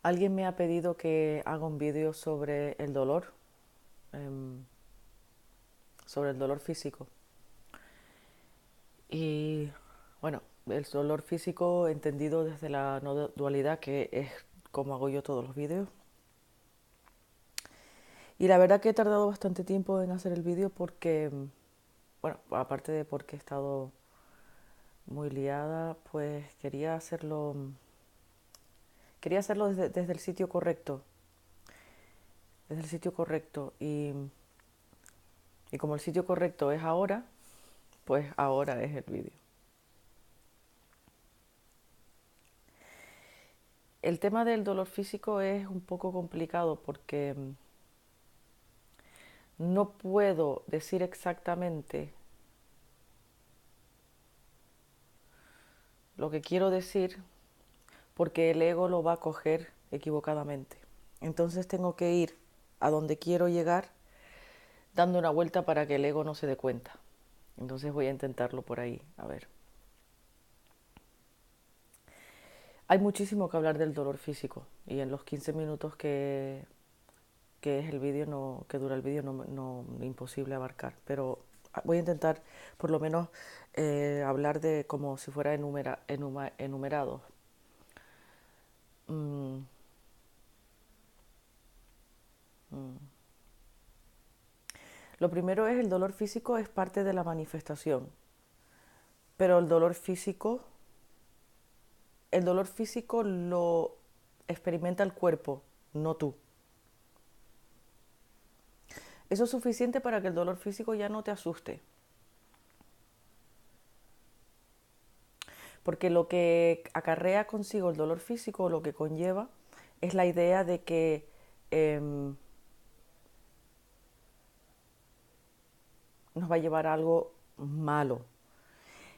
Alguien me ha pedido que haga un vídeo em, sobre el dolor físico. Y bueno, el dolor físico entendido desde la no dualidad, que es como hago yo todos los vídeos. Y la verdad que he tardado bastante tiempo en hacer el vídeo porque, bueno, aparte de porque he estado muy liada, pues quería hacerlo desde el sitio correcto, desde el sitio correcto. Y como el sitio correcto es ahora, pues ahora es el vídeo. El tema del dolor físico es un poco complicado porque no puedo decir exactamente lo que quiero decir porque el ego lo va a coger equivocadamente. Entonces tengo que ir a donde quiero llegar dando una vuelta para que el ego no se dé cuenta. Entonces voy a intentarlo por ahí, a ver. Hay muchísimo que hablar del dolor físico y en los 15 minutos que es el vídeo, no, que dura el vídeo, imposible abarcar. Pero voy a intentar por lo menos hablar de como si fuera enumerado. Mm, mm. Lo primero es el dolor físico es parte de la manifestación, pero el dolor físico lo experimenta el cuerpo, no tú. Eso es suficiente para que el dolor físico ya no te asuste, porque lo que acarrea consigo el dolor físico, lo que conlleva, es la idea de que eh, nos va a llevar a algo malo.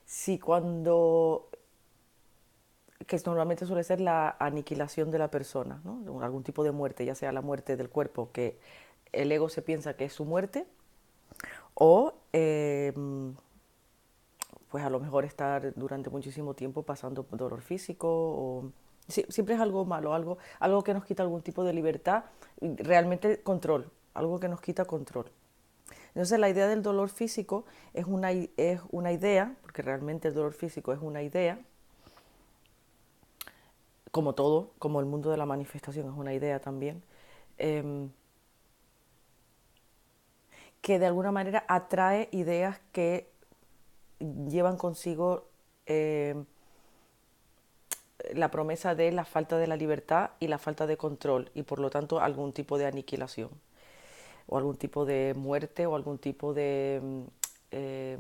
Si cuando, que normalmente suele ser la aniquilación de la persona, ¿no? Algún tipo de muerte, ya sea la muerte del cuerpo, que el ego se piensa que es su muerte, o pues a lo mejor estar durante muchísimo tiempo pasando dolor físico, o siempre es algo malo, algo que nos quita algún tipo de libertad, realmente control, algo que nos quita control. Entonces la idea del dolor físico es una idea, porque realmente el dolor físico es una idea, como todo, como el mundo de la manifestación es una idea también, eh, que de alguna manera atrae ideas que llevan consigo la promesa de la falta de la libertad y la falta de control y por lo tanto algún tipo de aniquilación o algún tipo de muerte o algún tipo de eh,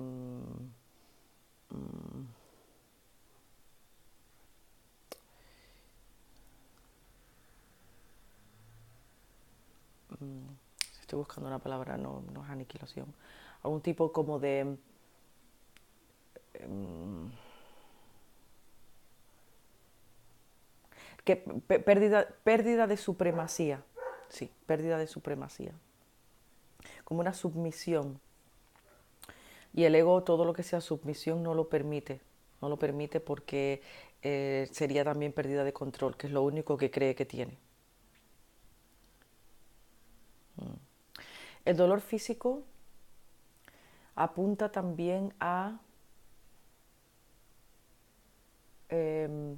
estoy buscando una palabra, no es aniquilación, algún tipo como de que pérdida de supremacía, sí, pérdida de supremacía, como una submisión. Y el ego, todo lo que sea submisión, no lo permite porque sería también pérdida de control, que es lo único que cree que tiene. El dolor físico apunta también a eh,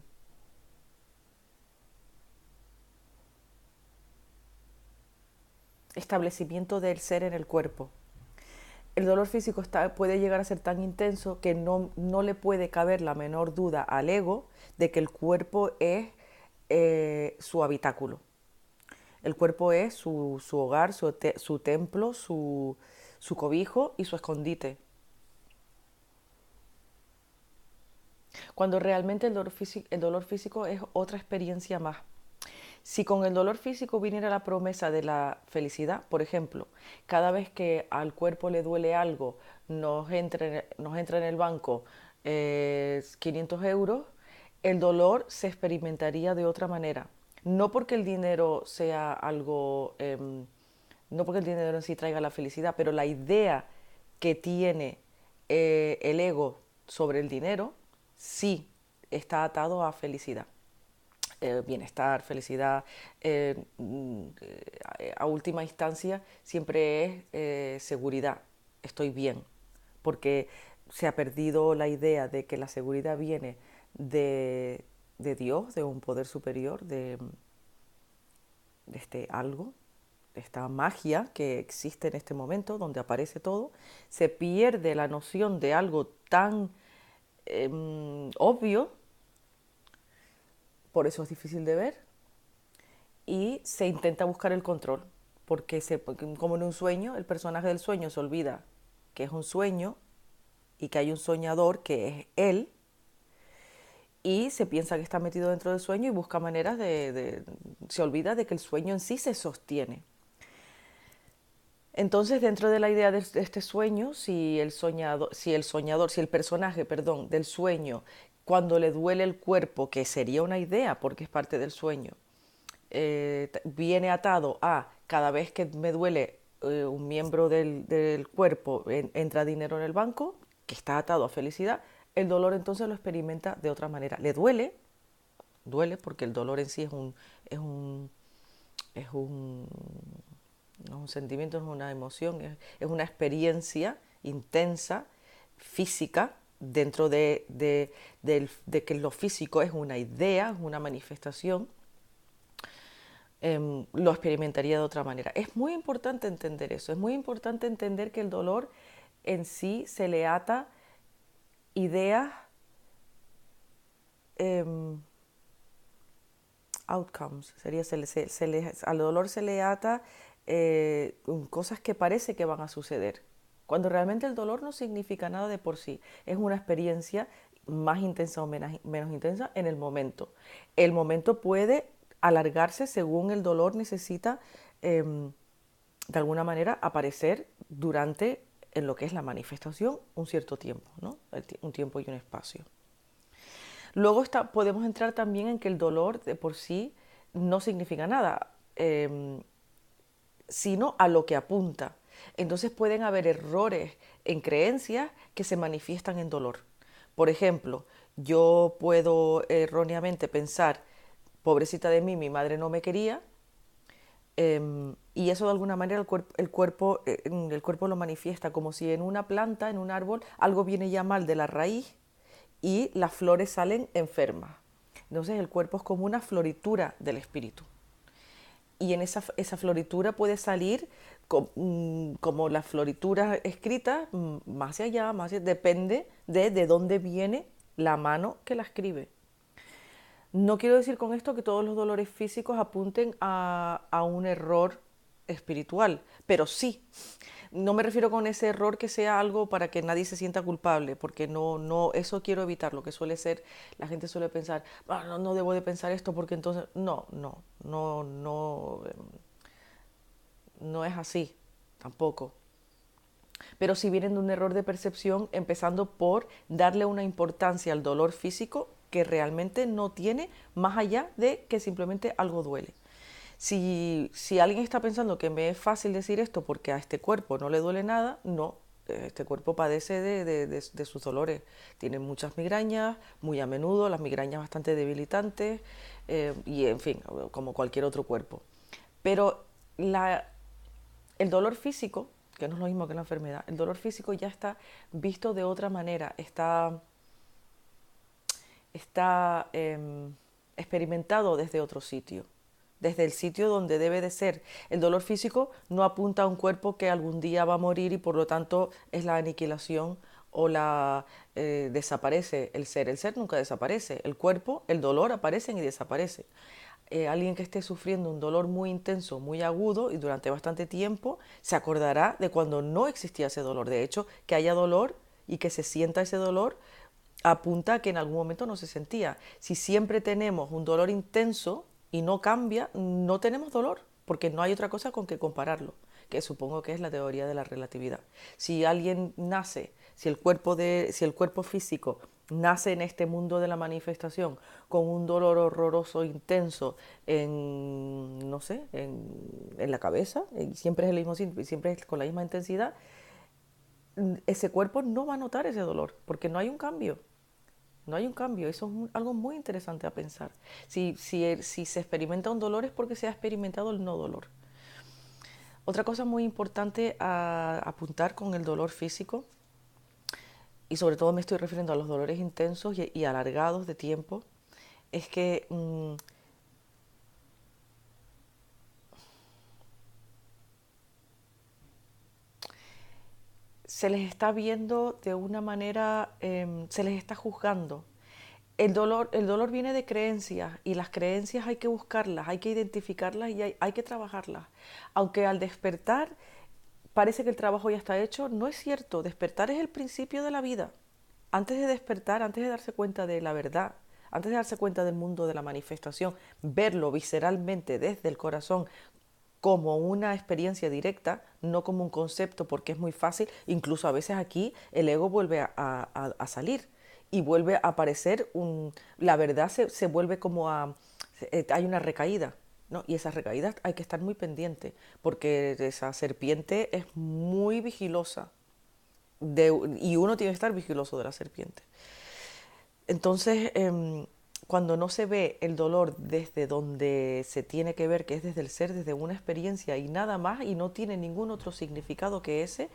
establecimiento del ser en el cuerpo. El dolor físico puede llegar a ser tan intenso que no le puede caber la menor duda al ego de que el cuerpo es su habitáculo. El cuerpo es su hogar, su templo, su cobijo y su escondite. Cuando realmente el dolor físico es otra experiencia más. Si con el dolor físico viniera la promesa de la felicidad, por ejemplo, cada vez que al cuerpo le duele algo, nos entra en el banco 500 euros, el dolor se experimentaría de otra manera. No porque el dinero sea algo, no porque el dinero en sí traiga la felicidad, pero la idea que tiene el ego sobre el dinero sí está atado a felicidad. bienestar, felicidad, a última instancia siempre es seguridad, estoy bien, porque se ha perdido la idea de que la seguridad viene de Dios, de un poder superior, de este algo, de esta magia que existe en este momento, donde aparece todo. Se pierde la noción de algo tan obvio, por eso es difícil de ver, y se intenta buscar el control, porque como en un sueño, el personaje del sueño se olvida que es un sueño y que hay un soñador que es él, y se piensa que está metido dentro del sueño y busca maneras se olvida de que el sueño en sí se sostiene. Entonces, dentro de la idea de este sueño, si el personaje, perdón, del sueño, cuando le duele el cuerpo, que sería una idea porque es parte del sueño, viene atado a cada vez que me duele un miembro del cuerpo, entra dinero en el banco, que está atado a felicidad, el dolor entonces lo experimenta de otra manera. Le duele porque el dolor en sí es un, es un, no es un sentimiento, es una emoción, es una experiencia intensa, física, dentro de que lo físico es una idea, es una manifestación. Lo experimentaría de otra manera. Es muy importante entender eso, es muy importante entender que el dolor en sí se le ata ideas, eh, outcomes, sería, al dolor se le ata cosas que parece que van a suceder, cuando realmente el dolor no significa nada de por sí, es una experiencia más intensa o menos intensa en el momento. El momento puede alargarse según el dolor necesita de alguna manera aparecer durante en lo que es la manifestación un cierto tiempo, ¿no? Un tiempo y un espacio. Luego podemos entrar también en que el dolor de por sí no significa nada, sino a lo que apunta. Entonces pueden haber errores en creencias que se manifiestan en dolor. Por ejemplo, yo puedo erróneamente pensar, pobrecita de mí, mi madre no me quería, y eso de alguna manera el cuerpo lo manifiesta como si en una planta, en un árbol, algo viene ya mal de la raíz y las flores salen enfermas. Entonces el cuerpo es como una floritura del espíritu. Y en esa floritura puede salir como las florituras escritas, más hacia allá, depende de dónde viene la mano que la escribe. No quiero decir con esto que todos los dolores físicos apunten a un error espiritual, pero sí. No me refiero con ese error que sea algo para que nadie se sienta culpable, porque no, eso quiero evitar. Lo que suele ser, la gente suele pensar, "Ah, no debo de pensar esto porque entonces, no es así, tampoco. Pero si vienen de un error de percepción, empezando por darle una importancia al dolor físico que realmente no tiene, más allá de que simplemente algo duele. Si alguien está pensando que me es fácil decir esto porque a este cuerpo no le duele nada, no, este cuerpo padece de sus dolores. Tiene muchas migrañas, muy a menudo, las migrañas bastante debilitantes, y en fin, como cualquier otro cuerpo. Pero la, el dolor físico, que no es lo mismo que la enfermedad, el dolor físico ya está visto de otra manera, está experimentado desde otro sitio, desde el sitio donde debe de ser. El dolor físico no apunta a un cuerpo que algún día va a morir y por lo tanto es la aniquilación o desaparece el ser. El ser nunca desaparece, el cuerpo, el dolor aparecen y desaparecen. Alguien que esté sufriendo un dolor muy intenso, muy agudo y durante bastante tiempo, se acordará de cuando no existía ese dolor. De hecho, que haya dolor y que se sienta ese dolor apunta a que en algún momento no se sentía. Si siempre tenemos un dolor intenso y no cambia, no tenemos dolor, porque no hay otra cosa con que compararlo, que supongo que es la teoría de la relatividad. Si alguien nace, si el cuerpo físico nace en este mundo de la manifestación con un dolor horroroso, intenso, no sé, en la cabeza, y siempre es el mismo, siempre es con la misma intensidad, ese cuerpo no va a notar ese dolor, porque no hay un cambio. No hay un cambio, eso es algo muy interesante a pensar. Si se experimenta un dolor es porque se ha experimentado el no dolor. Otra cosa muy importante a apuntar con el dolor físico, y sobre todo me estoy refiriendo a los dolores intensos y alargados de tiempo, es que se les está viendo de una manera, se les está juzgando. El dolor viene de creencias y las creencias hay que buscarlas, hay que identificarlas y hay que trabajarlas. Aunque al despertar parece que el trabajo ya está hecho, no es cierto. Despertar es el principio de la vida. Antes de despertar, antes de darse cuenta de la verdad, antes de darse cuenta del mundo de la manifestación, verlo visceralmente desde el corazón como una experiencia directa, no como un concepto, porque es muy fácil, incluso a veces aquí el ego vuelve a salir y vuelve a aparecer, la verdad se vuelve como hay una recaída, ¿no? Y esas recaídas hay que estar muy pendiente, porque esa serpiente es muy vigilosa, y uno tiene que estar vigiloso de la serpiente. Entonces, cuando no se ve el dolor desde donde se tiene que ver, que es desde el ser, desde una experiencia y nada más, y no tiene ningún otro significado que ese,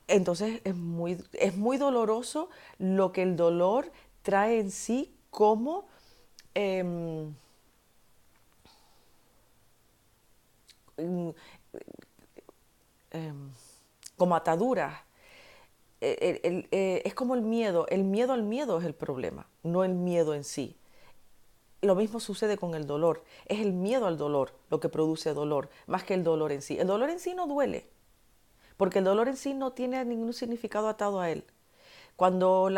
entonces es muy doloroso lo que el dolor trae en sí como, em, mm, em, como ataduras. Es como el miedo al miedo es el problema, no el miedo en sí. Lo mismo sucede con el dolor. Es el miedo al dolor lo que produce dolor, más que el dolor en sí. El dolor en sí no duele, porque el dolor en sí no tiene ningún significado atado a él. Cuando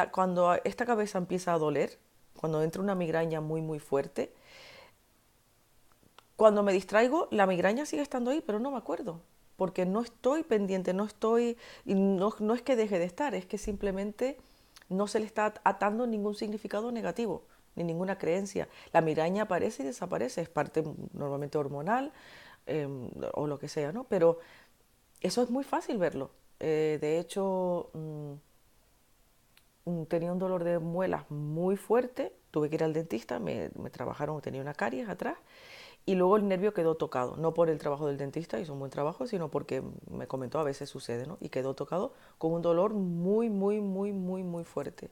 esta cabeza empieza a doler, cuando entra una migraña muy, muy fuerte, cuando me distraigo, la migraña sigue estando ahí, pero no me acuerdo, porque no estoy pendiente, no es que deje de estar, es que simplemente no se le está atando ningún significado negativo, ni ninguna creencia. La migraña aparece y desaparece, es parte normalmente hormonal o lo que sea, ¿no? Pero eso es muy fácil verlo. De hecho, tenía un dolor de muelas muy fuerte, tuve que ir al dentista, me trabajaron, tenía una caries atrás y luego el nervio quedó tocado, no por el trabajo del dentista, hizo un buen trabajo, sino porque me comentó, a veces sucede, ¿no? Y quedó tocado con un dolor muy, muy, muy, muy, muy fuerte.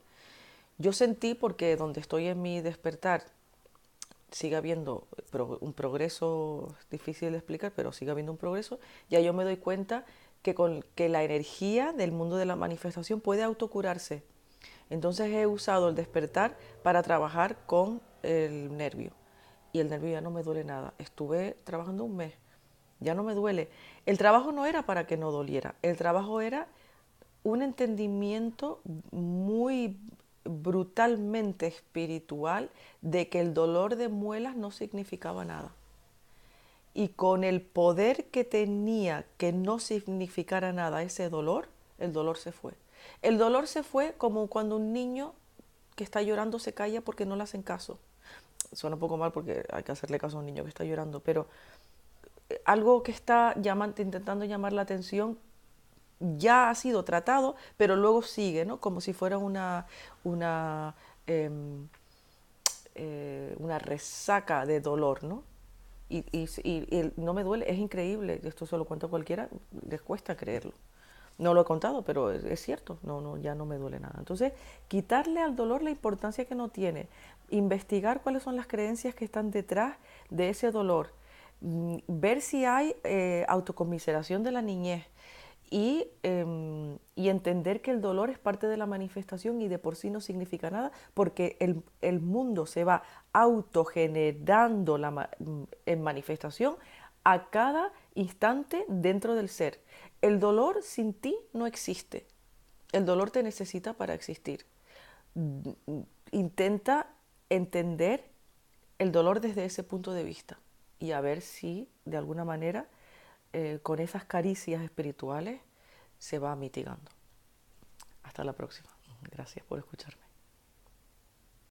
Yo sentí, porque donde estoy en mi despertar sigue habiendo un progreso difícil de explicar, pero sigue habiendo un progreso, ya yo me doy cuenta que la energía del mundo de la manifestación puede autocurarse. Entonces he usado el despertar para trabajar con el nervio. Y el nervio ya no me duele nada. Estuve trabajando un mes. Ya no me duele. El trabajo no era para que no doliera. El trabajo era un entendimiento muy brutalmente espiritual de que el dolor de muelas no significaba nada. Y con el poder que tenía que no significara nada ese dolor, el dolor se fue. El dolor se fue como cuando un niño que está llorando se calla porque no le hacen caso. Suena un poco mal porque hay que hacerle caso a un niño que está llorando, pero algo que está intentando llamar la atención ya ha sido tratado, pero luego sigue, ¿no? Como si fuera una, em, una resaca de dolor, ¿no? Y no me duele, es increíble, esto se lo cuento a cualquiera, les cuesta creerlo. No lo he contado, pero es cierto, ya no me duele nada. Entonces, quitarle al dolor la importancia que no tiene, investigar cuáles son las creencias que están detrás de ese dolor, ver si hay autocomiseración de la niñez y entender que el dolor es parte de la manifestación y de por sí no significa nada, porque el mundo se va autogenerando en manifestación a cada instante dentro del ser. El dolor sin ti no existe. El dolor te necesita para existir. Intenta entender el dolor desde ese punto de vista y a ver si de alguna manera con esas caricias espirituales se va mitigando. Hasta la próxima. Gracias por escucharme.